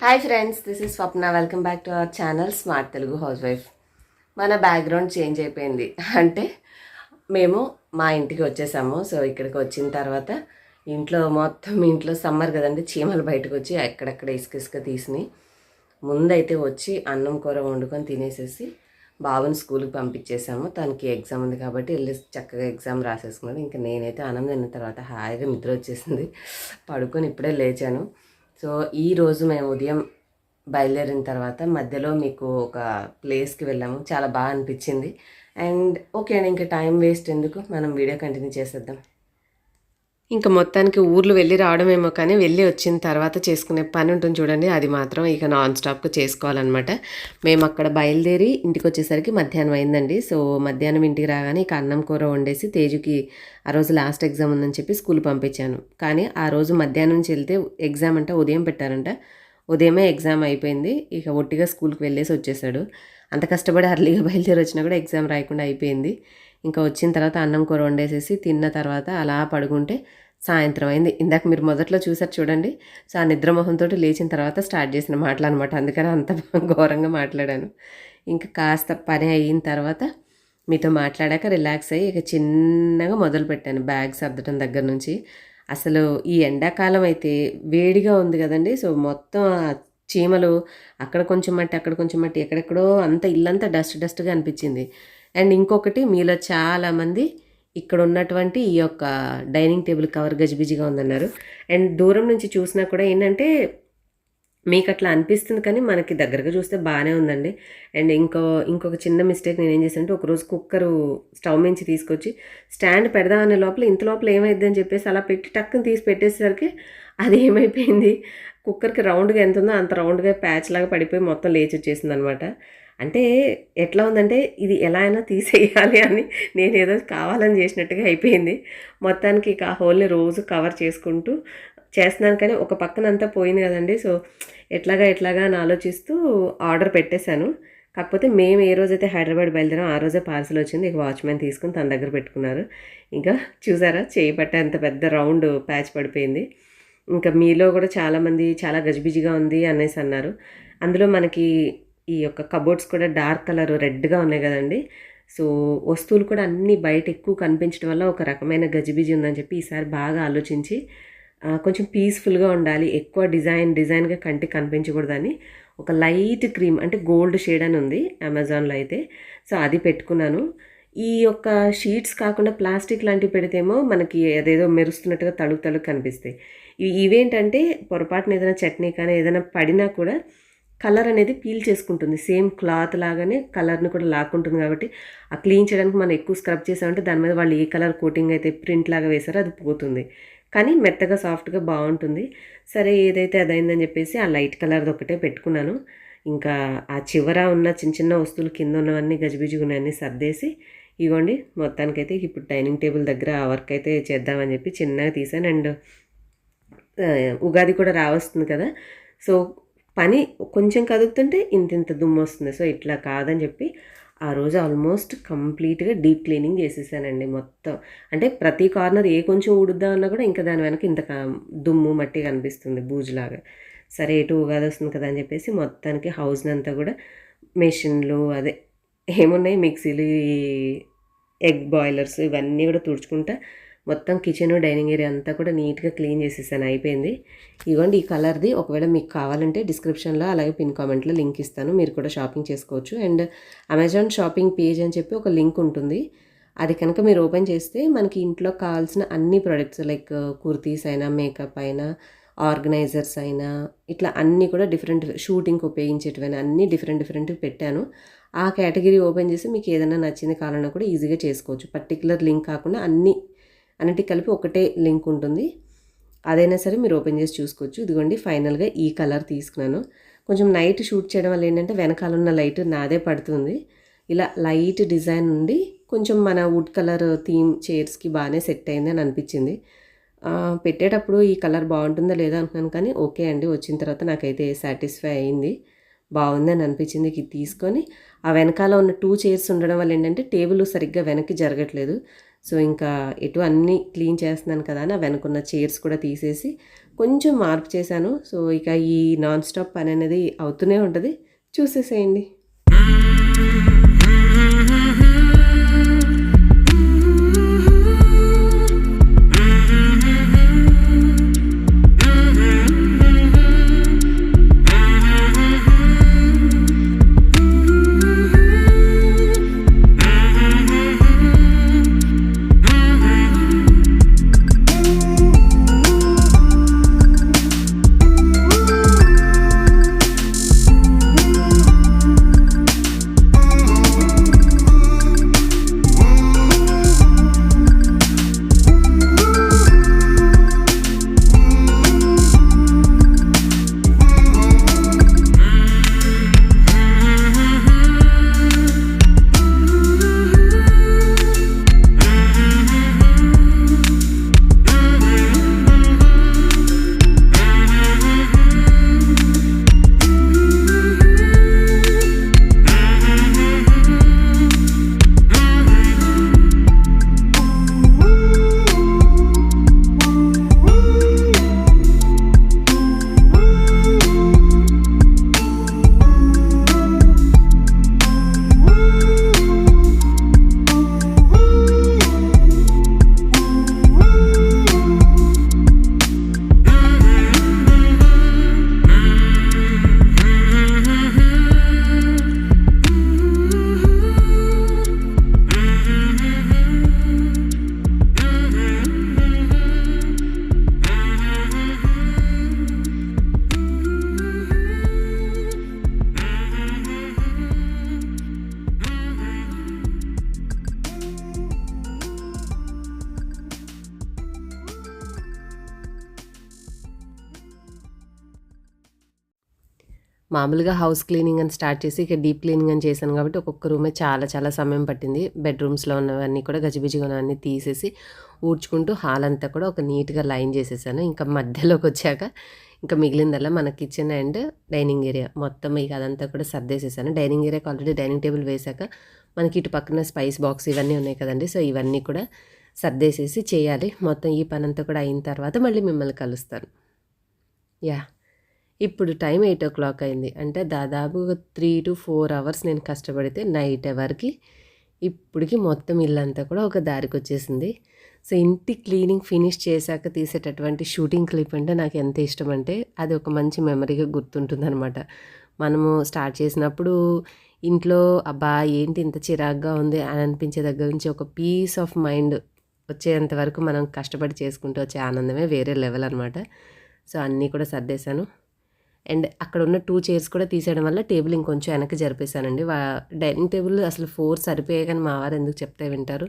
Hi friends, this is Swapna. Welcome back to our channel smart Telugu house wife. మన background change అయిపోయింది. అంటే మేము మా ఇంటికి వచ్చేసాము. సో ఇక్కడికి వచ్చిన తర్వాత ఇంట్లో సమ్మర్ కదండి, చీమలు బయటకు వచ్చి ఎక్కడెక్కడ ఇసుక తీసినాయి. ముందైతే వచ్చి అన్నం కూర వండుకొని తినేసేసి బాబుని స్కూల్కి పంపించేసాము. తనకి ఎగ్జామ్ ఉంది కాబట్టి వెళ్ళి చక్కగా ఎగ్జామ్ రాసేసుకున్నాడు. ఇంకా నేనైతే అన్నం తిన్న తర్వాత హాయిగా నిద్ర వచ్చేసింది. పడుకొని ఇప్పుడే లేచాను. సో ఈరోజు మేము ఉదయం బయలుదేరిన తర్వాత మధ్యలో మీకు ఒక ప్లేస్కి వెళ్ళాము. చాలా బాగా అనిపించింది. అండ్ ఓకే అండి, ఇంకా టైం వేస్ట్ ఎందుకు, మనం వీడియో కంటిన్యూ చేసేద్దాం. ఇంకా మొత్తానికి ఊర్లు వెళ్ళి రావడమేమో, కానీ వెళ్ళి వచ్చిన తర్వాత చేసుకునే పని ఉంటుంది చూడండి, అది మాత్రం ఇక నాన్ స్టాప్గా చేసుకోవాలన్నమాట. మేము అక్కడ బయలుదేరి ఇంటికి వచ్చేసరికి మధ్యాహ్నం అయిందండి. సో మధ్యాహ్నం ఇంటికి రాగానే ఇక అన్నం కూర వండేసి తేజుకి ఆ రోజు లాస్ట్ ఎగ్జామ్ ఉందని చెప్పి స్కూల్ పంపించాను. కానీ ఆ రోజు మధ్యాహ్నం నుంచి వెళ్తే ఎగ్జామ్ అంటే ఉదయం పెట్టారంట. ఉదయమే ఎగ్జామ్ అయిపోయింది. ఇక ఒట్టిగా స్కూల్కి వెళ్ళేసి వచ్చేసాడు. అంత కష్టపడి అర్లీగా బయలుదేరి వచ్చినా కూడా ఎగ్జామ్ రాయకుండా అయిపోయింది. ఇంకా వచ్చిన తర్వాత అన్నం కూర వండేసేసి తిన్న తర్వాత అలా పడుకుంటే సాయంత్రం అయింది. ఇందాక మీరు మొదట్లో చూసారు చూడండి. సో ఆ నిద్రమోహంతో లేచిన తర్వాత స్టార్ట్ చేసిన మాటలు అనమాట. అందుకని అంత ఘోరంగా మాట్లాడాను. ఇంకా కాస్త పని అయిన తర్వాత మీతో మాట్లాడాక రిలాక్స్ అయ్యి ఇక చిన్నగా మొదలుపెట్టాను బ్యాగ్ సర్దడం దగ్గర నుంచి. అసలు ఈ ఎండాకాలం అయితే వేడిగా ఉంది కదండి. సో మొత్తం చీమలు అక్కడ కొంచెం మట్టి అక్కడ కొంచెం మట్టి ఎక్కడెక్కడో అంత ఇల్లంతా డస్ట్గా అనిపించింది. అండ్ ఇంకొకటి, మీలో చాలామంది ఇక్కడ ఉన్నటువంటి ఈ యొక్క డైనింగ్ టేబుల్ కవర్ గజిబిజిగా ఉందన్నారు. అండ్ దూరం నుంచి చూసినా కూడా ఏంటంటే మీకు అట్లా అనిపిస్తుంది, కానీ మనకి దగ్గరగా చూస్తే బాగానే ఉందండి. అండ్ ఇంకొక చిన్న మిస్టేక్ నేను ఏం చేశానంటే, ఒకరోజు కుక్కరు స్టవ్ నుంచి తీసుకొచ్చి స్టాండ్ పెడదామనే లోపల ఇంత లోపల ఏమైందని చెప్పేసి అలా పెట్టి టక్కుని తీసి పెట్టేసరికి అది ఏమైపోయింది, కుక్కర్కి రౌండ్గా ఎంత ఉందో అంత రౌండ్గా ప్యాచ్ లాగా పడిపోయి మొత్తం లేచి వచ్చేసింది అనమాట. అంటే ఎట్లా ఉందంటే, ఇది ఎలా అయినా తీసేయాలి అని నేను ఏదో కావాలని చేసినట్టుగా అయిపోయింది. మొత్తానికి ఇక ఆ హోల్ని రోజు కవర్ చేసుకుంటూ చేస్తున్నాను. కానీ ఒక పక్కనంతా పోయింది కదండి. సో ఎట్లాగా అని ఆలోచిస్తూ ఆర్డర్ పెట్టేశాను. కాకపోతే మేము ఏ రోజైతే హైదరాబాద్ బయలుదేరాం ఆ రోజే పార్సల్ వచ్చింది. ఇక వాచ్మెన్ తీసుకుని తన దగ్గర పెట్టుకున్నారు. ఇంకా చూసారా, చేయి పట్టే అంత పెద్ద రౌండ్ ప్యాచ్ పడిపోయింది. ఇంకా మీలో కూడా చాలామంది చాలా గజిబిజిగా ఉంది అనేసి అన్నారు. అందులో మనకి ఈ యొక్క కబోర్డ్స్ కూడా డార్క్ కలర్ రెడ్గా ఉన్నాయి కదండి. సో వస్తువులు కూడా అన్నీ బయట ఎక్కువ కనిపించడం వల్ల ఒక రకమైన గజిబిజి ఉందని చెప్పి ఈసారి బాగా ఆలోచించి కొంచెం పీస్ఫుల్గా ఉండాలి, ఎక్కువ డిజైన్గా కంటికి కనిపించకూడదని ఒక లైట్ క్రీమ్ అంటే గోల్డ్ షేడ్ అని ఉంది అమెజాన్లో అయితే. సో అది పెట్టుకున్నాను. ఈ యొక్క షీట్స్ కాకుండా ప్లాస్టిక్ లాంటివి పెడితేమో మనకి అదేదో మెరుస్తున్నట్టుగా తలుగు కనిపిస్తాయి. ఇవేంటంటే పొరపాటున ఏదైనా చట్నీ కానీ ఏదైనా పడినా కూడా కలర్ అనేది పీల్ చేసుకుంటుంది. సేమ్ క్లాత్ లాగానే కలర్ని కూడా లాక్కుంటుంది. కాబట్టి ఆ క్లీన్ చేయడానికి మనం ఎక్కువ స్క్రబ్ చేసామంటే దాని మీద వాళ్ళు ఏ కలర్ కోటింగ్ అయితే ప్రింట్ లాగా వేసారో అది పోతుంది. కానీ మెత్తగా సాఫ్ట్గా బాగుంటుంది. సరే ఏదైతే అదైందని చెప్పేసి ఆ లైట్ కలర్ది ఒకటే పెట్టుకున్నాను. ఇంకా ఆ చివర ఉన్న చిన్న వస్తువులు కింద ఉన్నవన్నీ గజిబిజిగా ఉన్నాయన్నీ సర్దేసి ఇవ్వండి. మొత్తానికైతే ఇప్పుడు డైనింగ్ టేబుల్ దగ్గర ఆ వర్క్ అయితే చేద్దామని చెప్పి చిన్నగా తీసాను. అండ్ ఉగాది కూడా రావస్తుంది కదా. సో పని కొంచెం కదుపుతుంటే ఇంత దుమ్ము వస్తుంది. సో ఇట్లా కాదని చెప్పి ఆ రోజు ఆల్మోస్ట్ కంప్లీట్గా డీప్ క్లీనింగ్ చేసేసానండి మొత్తం. అంటే ప్రతి కార్నర్ ఏ కొంచెం ఊడుద్దాం అన్నా కూడా ఇంకా దాని వెనక ఇంత దుమ్ము మట్టి కనిపిస్తుంది బూజులాగా. సరే ఎటు ఉగాది వస్తుంది కదా అని చెప్పేసి మొత్తానికి హౌస్ని అంతా కూడా మెషిన్లు అదే ఏమున్నాయి మిక్సీలు, ఎగ్ బాయిలర్స్ ఇవన్నీ కూడా తుడుచుకుంటా మొత్తం కిచెన్ డైనింగ్ ఏరియా అంతా కూడా నీట్గా క్లీన్ చేసేసాను. అయిపోయింది. ఇవ్వండి ఈ కలర్ది ఒకవేళ మీకు కావాలంటే డిస్క్రిప్షన్లో అలాగే పిన్ కామెంట్లో లింక్ ఇస్తాను, మీరు కూడా షాపింగ్ చేసుకోవచ్చు. అండ్ అమెజాన్ షాపింగ్ పేజ్ అని చెప్పి ఒక లింక్ ఉంటుంది. అది కనుక మీరు ఓపెన్ చేస్తే మనకి ఇంట్లో కావాల్సిన అన్ని ప్రోడక్ట్స్ లైక్ కుర్తీస్ అయినా మేకప్ అయినా ఆర్గనైజర్స్ అయినా ఇట్లా అన్నీ కూడా డిఫరెంట్ షూటింగ్కి ఉపయోగించేటివైనా అన్నీ డిఫరెంట్ పెట్టాను. ఆ కేటగిరీ ఓపెన్ చేసి మీకు ఏదైనా నచ్చింది కావాలన్నా కూడా ఈజీగా చేసుకోవచ్చు. పర్టికులర్ లింక్ కాకుండా అన్నిటికి కలిపి ఒకటే లింక్ ఉంటుంది. అదైనా సరే మీరు ఓపెన్ చేసి చూసుకోవచ్చు. ఇదిగోండి ఫైనల్గా ఈ కలర్ తీసుకున్నాను. కొంచెం నైట్ షూట్ చేయడం వల్ల ఏంటంటే వెనకాల ఉన్న లైట్ నాదే పడుతుంది. ఇలా లైట్ డిజైన్ ఉండి కొంచెం మన వుడ్ కలర్ థీమ్ చైర్స్కి బాగానే సెట్ అయింది అని అనిపించింది. పెట్టేటప్పుడు ఈ కలర్ బాగుంటుందో లేదో అనుకున్నాను, కానీ ఓకే అండి, వచ్చిన తర్వాత నాకైతే సాటిస్ఫై అయింది, బాగుంది అని అనిపించింది. ఇది తీసుకొని ఆ వెనకాల ఉన్న 2 చైర్స్ ఉండడం వల్ల ఏంటంటే టేబుల్ సరిగ్గా వెనక్కి జరగట్లేదు. సో ఇంకా ఎటు అన్నీ క్లీన్ చేస్తున్నాను కదా అని వెనుకున్న చైర్స్ కూడా తీసేసి కొంచెం మార్పు చేశాను. సో ఇక ఈ నాన్ స్టాప్ పని అనేది అవుతూనే ఉంటుంది, చూసేసేయండి. మామూలుగా హౌస్ క్లీనింగ్ అని స్టార్ట్ చేసి ఇక డీప్ క్లీనింగ్ అని చేశాను కాబట్టి ఒక్కొక్క రూమే చాలా సమయం పట్టింది. బెడ్రూమ్స్లో ఉన్నవన్నీ కూడా గజిబిజిగా ఉన్నవన్నీ తీసేసి ఊడ్చుకుంటూ హాల్ అంతా కూడా ఒక నీట్గా లైన్ చేసేసాను. ఇంకా మధ్యలోకి వచ్చాక ఇంకా మిగిలిందల్లా మన కిచెన్ అండ్ డైనింగ్ ఏరియా మొత్తం ఇక అదంతా కూడా సర్దేసేసాను. డైనింగ్ ఏరియాకి ఆల్రెడీ డైనింగ్ టేబుల్ వేసాక మనకి ఇటు పక్కన స్పైస్ బాక్స్ ఇవన్నీ ఉన్నాయి కదండి. సో ఇవన్నీ కూడా సర్దేసేసి చేయాలి. మొత్తం ఈ పని అంతా కూడా అయిన తర్వాత మళ్ళీ మిమ్మల్ని కలుస్తాను. ఇప్పుడు టైం 8:00 అయింది. అంటే దాదాపుగా 3 to 4 అవర్స్ నేను కష్టపడితే నైట్ ఎవరికి ఇప్పటికి మొత్తం ఇల్లంతా కూడా ఒక దారికి వచ్చేసింది. సో ఇంటి క్లీనింగ్ ఫినిష్ చేశాక తీసేటటువంటి షూటింగ్ క్లిప్ అంటే నాకు ఎంత ఇష్టం అంటే అది ఒక మంచి మెమరీగా గుర్తుంటుందన్నమాట. మనము స్టార్ట్ చేసినప్పుడు ఇంట్లో అబ్బా ఏంటి ఇంత చిరాగ్గా ఉంది అని అనిపించే దగ్గర నుంచి ఒక పీస్ ఆఫ్ మైండ్ వచ్చేంత వరకు మనం కష్టపడి చేసుకుంటూ వచ్చే ఆనందమే వేరే లెవెల్ అనమాట. సో అన్నీ కూడా సర్దేశాను. అండ్ అక్కడ ఉన్న 2 చైర్స్ కూడా తీసేయడం వల్ల టేబుల్ ఇంకొంచెం వెనక్కి జరిపేశానండి. డైనింగ్ టేబుల్ అసలు 4 సరిపోయాయి కానీ మా వారు ఎందుకు చెప్తే వింటారు.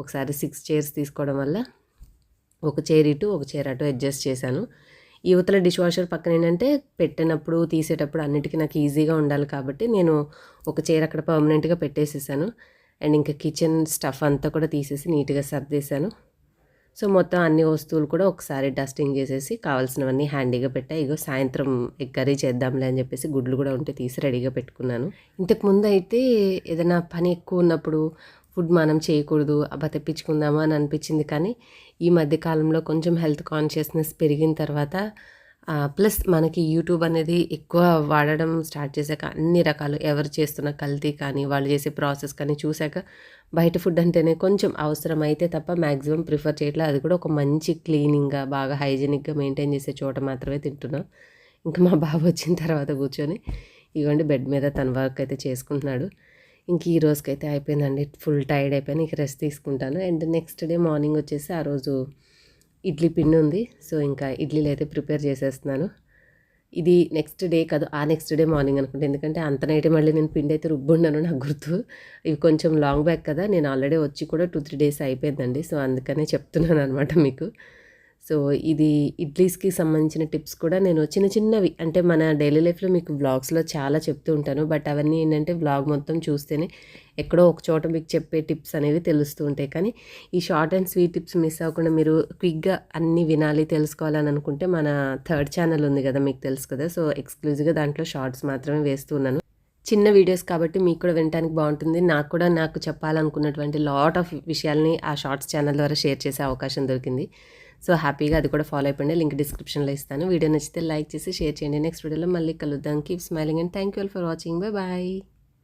ఒకసారి 6 చైర్స్ తీసుకోవడం వల్ల ఒక చైర్ ఇటు ఒక చైర్ అటు అడ్జస్ట్ చేశాను. యువతల డిష్ వాషర్ పక్కన ఏంటంటే పెట్టినప్పుడు తీసేటప్పుడు అన్నిటికీ నాకు ఈజీగా ఉండాలి కాబట్టి నేను ఒక చైర్ అక్కడ పర్మనెంట్గా పెట్టేసేసాను. అండ్ ఇంకా కిచెన్ స్టఫ్ అంతా కూడా తీసేసి నీట్గా సర్దేశాను. సో మొత్తం అన్ని వస్తువులు కూడా ఒకసారి డస్టింగ్ చేసేసి కావాల్సినవన్నీ హ్యాండీగా పెట్టా. ఇగో సాయంత్రం ఎగ్ కర్రీ చేద్దాంలే అని చెప్పేసి గుడ్లు కూడా ఉంటే తీసి రెడీగా పెట్టుకున్నాను. ఇంతకుముందు అయితే ఏదైనా పని ఎక్కువ ఉన్నప్పుడు ఫుడ్ మనం చేయకూడదు అబ్బా తెప్పించుకుందామా అని అనిపించింది. కానీ ఈ మధ్యకాలంలో కొంచెం హెల్త్ కాన్షియస్నెస్ పెరిగిన తర్వాత ప్లస్ మనకి యూట్యూబ్ అనేది ఎక్కువ వాడడం స్టార్ట్ చేశాక అన్ని రకాలు ఎవరు చేస్తున్న కల్తీ కానీ వాళ్ళు చేసే ప్రాసెస్ కానీ చూశాక బయట ఫుడ్ అంటేనే కొంచెం అవసరం అయితే తప్ప మ్యాక్సిమం ప్రిఫర్ చేయట్లేదు. అది కూడా ఒక మంచి క్లీనింగ్గా బాగా హైజీనిక్గా మెయింటైన్ చేసే చోట మాత్రమే తింటున్నాం. ఇంకా మా బాబు వచ్చిన తర్వాత కూర్చొని ఇవ్వండి బెడ్ మీద తన వర్క్ అయితే చేసుకుంటున్నాడు. ఇంక ఈ రోజుకైతే అయిపోయిందండి, ఫుల్ టైర్డ్ అయిపోయాను. ఇక రెస్ట్ తీసుకుంటాను. అండ్ నెక్స్ట్ డే మార్నింగ్ వచ్చేసి ఆ రోజు ఇడ్లీ పిండి ఉంది. సో ఇంకా ఇడ్లీలు అయితే ప్రిపేర్ చేసేస్తున్నాను. ఇది నెక్స్ట్ డే కాదు ఆ నెక్స్ట్ డే మార్నింగ్ అనుకుంటే, ఎందుకంటే అంత నైటే మళ్ళీ నేను పిండి అయితే రుబ్బున్నాను నాకు గుర్తు. ఇవి కొంచెం లాంగ్ బ్యాక్ కదా, నేను ఆల్రెడీ వచ్చి కూడా 2-3 డేస్ అయిపోయిందండి. సో అందుకనే చెప్తున్నాను అనమాట మీకు. సో ఇది ఇడ్లీస్కి సంబంధించిన టిప్స్ కూడా నేను చిన్నవి అంటే మన డైలీ లైఫ్లో మీకు వ్లాగ్స్లో చాలా చెప్తూ ఉంటాను. బట్ అవన్నీ ఏంటంటే వ్లాగ్ మొత్తం చూస్తేనే ఎక్కడో ఒక చోట మీకు చెప్పే టిప్స్ అనేవి తెలుస్తూ ఉంటాయి. కానీ ఈ short and sweet tips miss అవ్వకుండా మీరు క్విక్గా అన్నీ వినాలి తెలుసుకోవాలని అనుకుంటే మన 3rd ఛానల్ ఉంది కదా, మీకు తెలుసు కదా. సో ఎక్స్క్లూజివ్గా దాంట్లో షార్ట్స్ మాత్రమే వేస్తున్నాను. చిన్న వీడియోస్ కాబట్టి మీకు కూడా వినడానికి బాగుంటుంది. నాకు చెప్పాలనుకున్నటువంటి లాట్ ఆఫ్ విషయాల్ని ఆ షార్ట్స్ ఛానల్ ద్వారా షేర్ చేసే అవకాశం దొరికింది. సో హ్యాపీగా అది కూడా ఫాలో అయిపోండి. లింక్ డిస్క్రిప్షన్లో ఇస్తాను. వీడియో నచ్చితే లైక్ చేసి షేర్ చేయండి. నెక్స్ట్ వీడియోలో మళ్ళీ కలుద్దాం. Keep smiling and thank you all for watching. Bye.